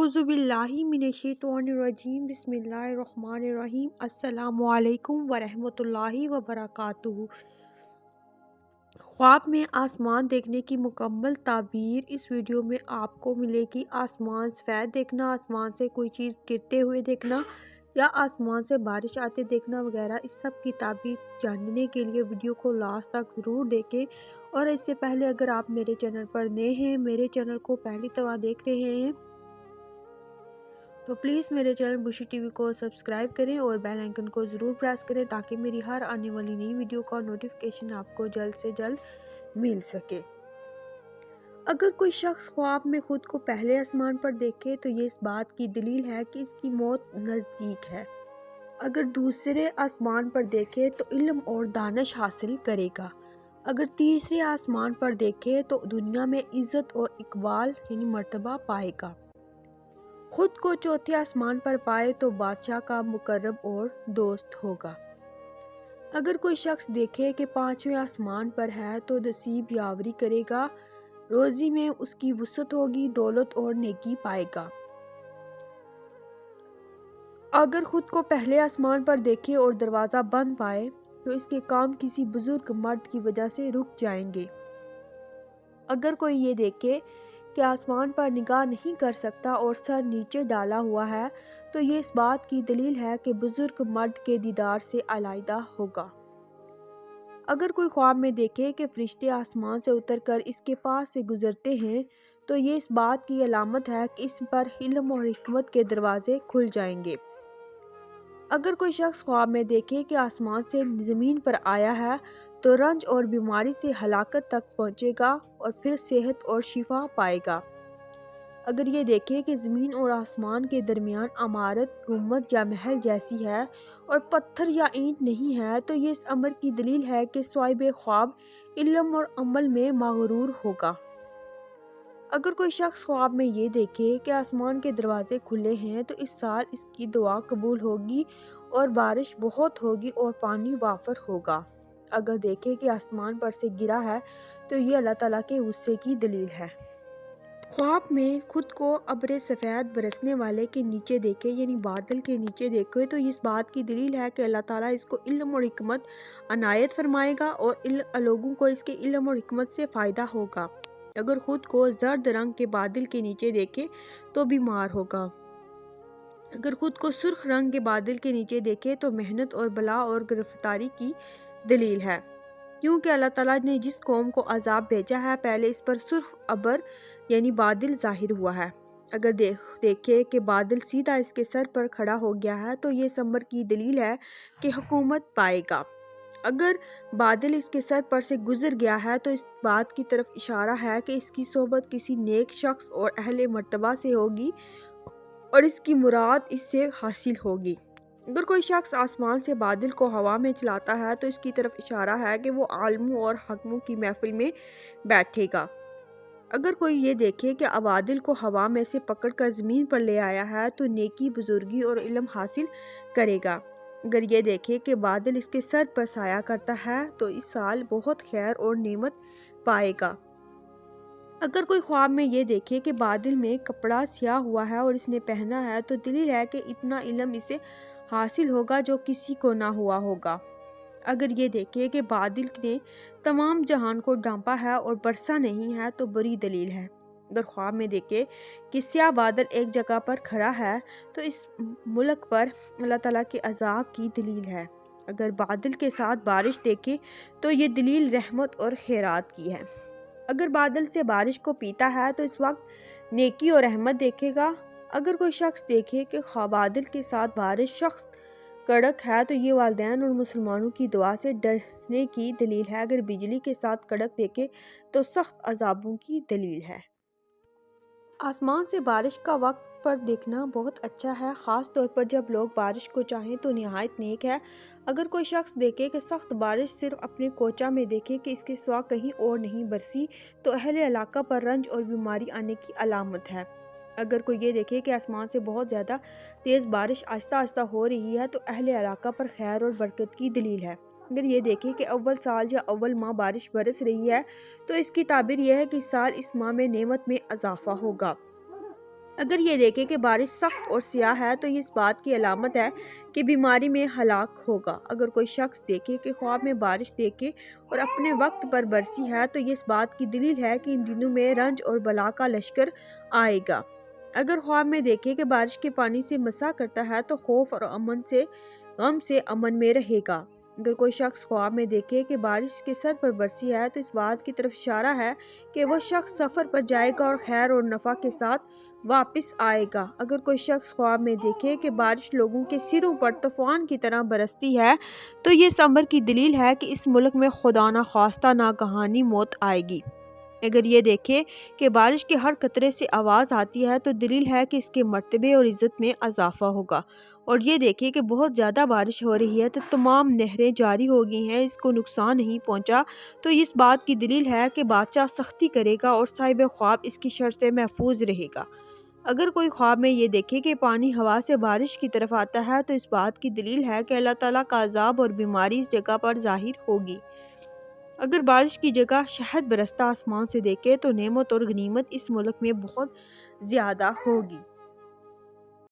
औज़ुबिल्लाहि मिनश्शैतानिर्रजीम बिस्मिल्लाहिर्रहमानिर्रहीम अस्सलामु अलैकुम वरहमतुल्लाहि वबरकातुहू। ख्वाब में आसमान देखने की मुकम्मल ताबीर इस वीडियो में आपको मिलेगी। आसमान सफ़ेद देखना, आसमान से कोई चीज़ गिरते हुए देखना या आसमान से बारिश आते देखना वगैरह, इस सब की ताबीर जानने के लिए वीडियो को लास्ट तक ज़रूर देखें। और इससे पहले अगर आप मेरे चैनल पर नए हैं, मेरे चैनल को पहली दफ़ा देख रहे हैं, तो प्लीज़ मेरे चैनल बुशी टीवी को सब्सक्राइब करें और बेल आइकन को ज़रूर प्रेस करें ताकि मेरी हर आने वाली नई वीडियो का नोटिफिकेशन आपको जल्द से जल्द मिल सके। अगर कोई शख्स ख्वाब में खुद को पहले आसमान पर देखे तो ये इस बात की दलील है कि इसकी मौत नज़दीक है। अगर दूसरे आसमान पर देखे तो इल्म और दानिश हासिल करेगा। अगर तीसरे आसमान पर देखे तो दुनिया में इज़्ज़त और इकबाल यानी मर्तबा पाएगा। खुद को चौथे आसमान पर पाए तो बादशाह का मुकर्रब और दोस्त होगा। अगर कोई शख्स देखे कि पांचवें आसमान पर है तो नसीब यावरी करेगा, रोज़ी में उसकी वुसअत होगी, दौलत और नेकी पाएगा। अगर खुद को पहले आसमान पर देखे और दरवाज़ा बंद पाए तो इसके काम किसी बुजुर्ग मर्द की वजह से रुक जाएंगे। अगर कोई ये देखे कि आसमान पर निगाह नहीं कर सकता और सर नीचे डाला हुआ है तो ये इस बात की दलील है कि बुजुर्ग मर्द के दीदार से अलहदा होगा। अगर कोई ख्वाब में देखे कि फरिश्ते आसमान से उतरकर इसके पास से गुजरते हैं तो ये इस बात की अलामत है कि इस पर इल्म और हिकमत के दरवाजे खुल जाएंगे। अगर कोई शख्स ख्वाब में देखे कि आसमान से ज़मीन पर आया है तो रंज और बीमारी से हलाकत तक पहुंचेगा और फिर सेहत और शिफा पाएगा। अगर ये देखे कि ज़मीन और आसमान के दरमियान इमारत, गुम्बद या महल जैसी है और पत्थर या ईंट नहीं है तो ये इस अमर की दलील है कि स्वाहिब ख्वाब इल्म और अमल में मगरूर होगा। अगर कोई शख्स ख्वाब में ये देखे कि आसमान के दरवाजे खुले हैं तो इस साल इसकी दुआ कबूल होगी और बारिश बहुत होगी और पानी वाफर होगा। अगर देखे कि आसमान पर से गिरा है तो ये अल्लाह ताला के गुस्से की दलील है। ख्वाब में खुद को अब्र सफ़ेद बरसने वाले के नीचे देखे यानी बादल के नीचे देखे तो इस बात की दलील है कि अल्लाह ताला इसको इल्म और हिकमत अनायत फरमाएगा और लोगों को इसके इल्म और हिकमत से फ़ायदा होगा। अगर खुद को जर्द रंग के बादल के नीचे देखे तो बीमार होगा। अगर खुद को सुर्ख रंग के बादल के नीचे देखे तो मेहनत और बला और गिरफ्तारी की दलील है, क्योंकि अल्लाह ताला ने जिस कौम को अजाब भेजा है पहले इस पर सुर्ख अबर यानी बादल जाहिर हुआ है। अगर देखे कि बादल सीधा इसके सर पर खड़ा हो गया है तो ये समर की दलील है कि हुकूमत पाएगा। अगर बादल इसके सर पर से गुजर गया है तो इस बात की तरफ इशारा है कि इसकी सोबत किसी नेक शख्स और अहले मर्तबा से होगी और इसकी मुराद इससे हासिल होगी। अगर कोई शख्स आसमान से बादल को हवा में चलाता है तो इसकी तरफ इशारा है कि वो आलमों और हकमों की महफिल में बैठेगा। अगर कोई ये देखे कि बादल को हवा में से पकड़कर ज़मीन पर ले आया है तो नेकी, बुजुर्गी और इल्म हासिल करेगा। अगर ये देखे कि बादल इसके सर पर साया करता है तो इस साल बहुत खैर और नेमत पाएगा। अगर कोई ख्वाब में ये देखे कि बादल में कपड़ा सिया हुआ है और इसने पहना है तो दलील है कि इतना इल्म इसे हासिल होगा जो किसी को ना हुआ होगा। अगर ये देखे कि बादल ने तमाम जहान को ढांपा है और बरसा नहीं है तो बड़ी दलील है। अगर ख्वाब में देखे कि स्याह बादल एक जगह पर खड़ा है तो इस मुल्क पर अल्लाह ताला के अजाब की दलील है। अगर बादल के साथ बारिश देखे तो ये दलील रहमत और खैरात की है। अगर बादल से बारिश को पीता है तो इस वक्त नेकी और रहमत देखेगा। अगर कोई शख्स देखे कि बादल के साथ बारिश शख्स कड़क है तो ये वालिदैन और मुसलमानों की दुआ से डरने की दलील है। अगर बिजली के साथ कड़क देखे तो सख्त अजाबों की दलील है। आसमान से बारिश का वक्त पर देखना बहुत अच्छा है, ख़ास तौर पर जब लोग बारिश को चाहें तो निहायत नेक है। अगर कोई शख्स देखे कि सख्त बारिश सिर्फ अपने कोचा में देखे कि इसके सिवा कहीं और नहीं बरसी तो अहले इलाका पर रंज और बीमारी आने की अलामत है। अगर कोई ये देखे कि आसमान से बहुत ज़्यादा तेज़ बारिश आहिस्ता आहिस्ता हो रही है तो अहले इलाका पर खैर और बरकत की दलील है। अगर ये देखे कि अव्वल साल या अव्वल माह बारिश बरस रही है तो इसकी ताबीर यह है कि इस साल इस माह में नेमत में इजाफा होगा। اگر یہ دیکھے کہ بارش سخت اور سیاہ ہے تو یہ اس بات کی علامت ہے کہ بیماری میں ہلاک ہوگا۔ اگر کوئی شخص دیکھے کہ خواب میں بارش دیکھے اور اپنے وقت پر برسی ہے تو یہ اس بات کی دلیل ہے کہ ان دنوں میں رنج اور بلا کا لشکر آئے گا۔ اگر خواب میں دیکھے کہ بارش کے پانی سے مسح کرتا ہے تو خوف اور غم سے امن میں رہے گا۔ اگر کوئی شخص خواب میں دیکھے کہ بارش کے سر پر برسی ہے تو اس بات کی طرف اشارہ ہے کہ وہ شخص سفر پر جائے گا اور خیر اور نفع کے ساتھ واپس آئے گا۔ اگر کوئی شخص خواب میں دیکھے کہ بارش لوگوں کے سروں پر طوفان کی طرح برستی ہے تو یہ اس امر کی دلیل ہے کہ اس ملک میں خدا نخواستہ ناگہانی موت آئے گی۔ اگر یہ دیکھے کہ بارش کے ہر قطرے سے آواز آتی ہے تو دلیل ہے کہ اس کے مرتبے اور عزت میں اضافہ ہوگا۔ اور یہ دیکھے کہ بہت زیادہ بارش ہو رہی ہے تو تمام نہریں جاری ہو گئی ہیں، اس کو نقصان نہیں پہنچا، تو اس بات کی دلیل ہے کہ بادشاہ سختی کرے گا اور صاحب خواب اس کی شر سے محفوظ رہے گا۔ اگر کوئی خواب میں یہ دیکھے کہ پانی ہوا سے بارش کی طرف آتا ہے تو اس بات کی دلیل ہے کہ اللہ تعالیٰ کا عذاب اور بیماری اس جگہ پر ظاہر ہوگی۔ اگر بارش کی جگہ شہد برستا آسمان سے دیکھے تو نعمت اور غنیمت اس ملک میں بہت زیادہ ہوگی۔